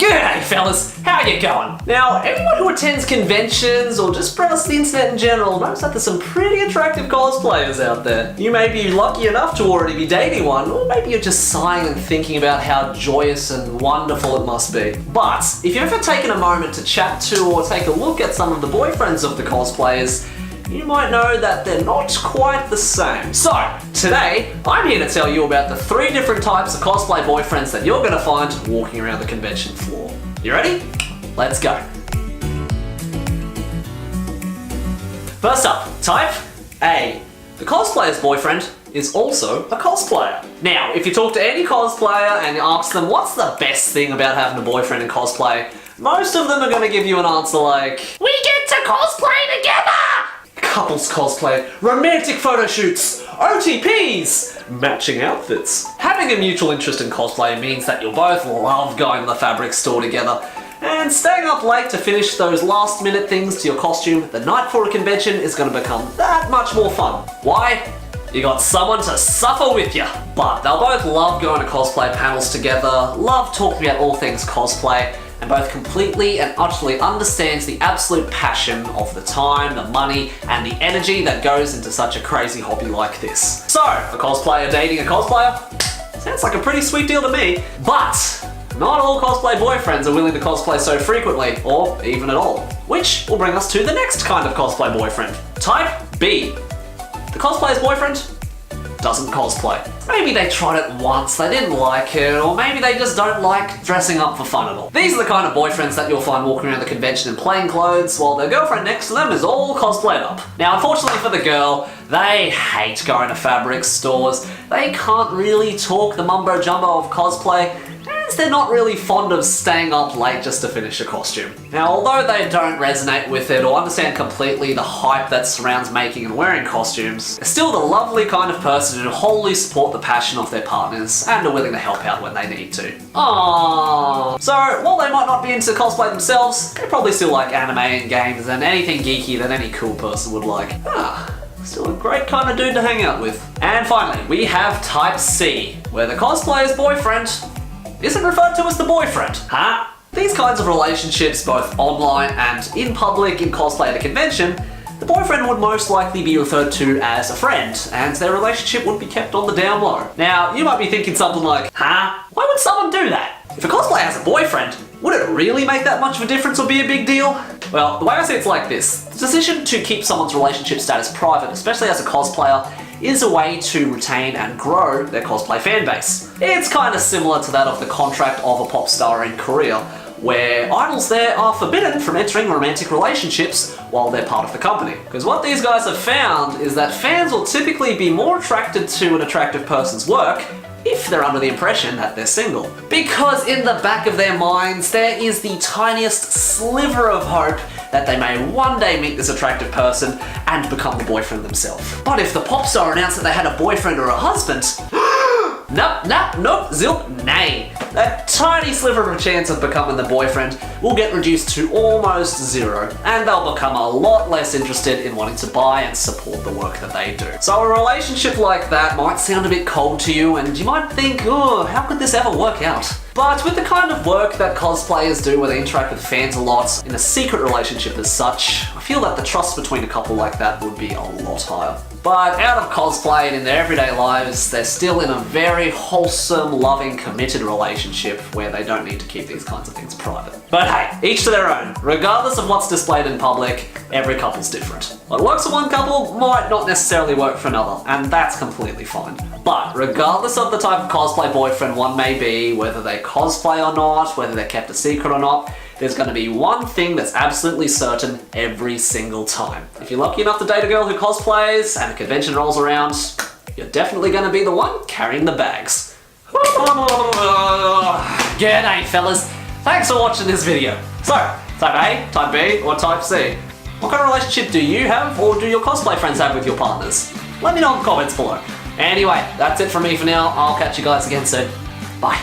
G'day fellas, how you going? Now, anyone who attends conventions or just browses the internet in general knows that there's some pretty attractive cosplayers out there. You may be lucky enough to already be dating one, or maybe you're just sighing and thinking about how joyous and wonderful it must be. But if you've ever taken a moment to chat to or take a look at some of the boyfriends of the cosplayers, you might know that they're not quite the same. So, today, I'm here to tell you about the 3 different types of cosplay boyfriends that you're gonna find walking around the convention floor. You ready? Let's go. First up, type A. The cosplayer's boyfriend is also a cosplayer. Now, if you talk to any cosplayer and you ask them what's the best thing about having a boyfriend in cosplay, most of them are gonna give you an answer like, "We get to cosplay together!" Couples cosplay, romantic photo shoots, OTPs, matching outfits. Having a mutual interest in cosplay means that you'll both love going to the fabric store together, and staying up late to finish those last minute things to your costume the night before a convention is going to become that much more fun. Why? You got someone to suffer with you. But they'll both love going to cosplay panels together, love talking about all things cosplay, and both completely and utterly understands the absolute passion of the time, the money, and the energy that goes into such a crazy hobby like this. So, a cosplayer dating a cosplayer? Sounds like a pretty sweet deal to me. But not all cosplay boyfriends are willing to cosplay so frequently, or even at all. Which will bring us to the next kind of cosplay boyfriend. Type B. The cosplayer's boyfriend doesn't cosplay. Maybe they tried it once, they didn't like it, or maybe they just don't like dressing up for fun at all. These are the kind of boyfriends that you'll find walking around the convention in plain clothes while their girlfriend next to them is all cosplayed up. Now, unfortunately for the girl, they hate going to fabric stores. They can't really talk the mumbo jumbo of cosplay, and they're not really fond of staying up late just to finish a costume. Now, although they don't resonate with it or understand completely the hype that surrounds making and wearing costumes, they're still the lovely kind of person who wholly support the passion of their partners and are willing to help out when they need to. Aww. So, while they might not be into cosplay themselves, they probably still like anime and games and anything geeky that any cool person would like. Still a great kind of dude to hang out with. And finally, we have Type C, where the cosplayer's boyfriend isn't referred to as the boyfriend, huh? These kinds of relationships, both online and in public in cosplay at a convention, the boyfriend would most likely be referred to as a friend, and their relationship would be kept on the down low. Now, you might be thinking something like, huh? Why would someone do that? If a cosplayer has a boyfriend, would it really make that much of a difference or be a big deal? Well, the way I see it's like this. The decision to keep someone's relationship status private, especially as a cosplayer, is a way to retain and grow their cosplay fan base. It's kind of similar to that of the contract of a pop star in Korea, where idols there are forbidden from entering romantic relationships while they're part of the company. Because what these guys have found is that fans will typically be more attracted to an attractive person's work if they're under the impression that they're single. Because in the back of their minds, there is the tiniest sliver of hope that they may one day meet this attractive person and become the boyfriend themselves. But if the pop star announced that they had a boyfriend or a husband, nope, zilp, nay. That tiny sliver of a chance of becoming the boyfriend will get reduced to almost zero, and they'll become a lot less interested in wanting to buy and support the work that they do. So a relationship like that might sound a bit cold to you, and you might think, oh, how could this ever work out? But with the kind of work that cosplayers do where they interact with fans a lot, in a secret relationship as such, I feel that the trust between a couple like that would be a lot higher. But out of cosplay and in their everyday lives, they're still in a very wholesome, loving, committed relationship where they don't need to keep these kinds of things private. But hey, each to their own. Regardless of what's displayed in public, every couple's different. What works for one couple might not necessarily work for another, and that's completely fine. But regardless of the type of cosplay boyfriend one may be, whether they cosplay or not, whether they're kept a secret or not, there's going to be one thing that's absolutely certain every single time. If you're lucky enough to date a girl who cosplays and a convention rolls around, you're definitely going to be the one carrying the bags. G'day fellas, thanks for watching this video. So, type A, type B, or type C? What kind of relationship do you have, or do your cosplay friends have with your partners? Let me know in the comments below. Anyway, that's it from me for now. I'll catch you guys again soon. Bye.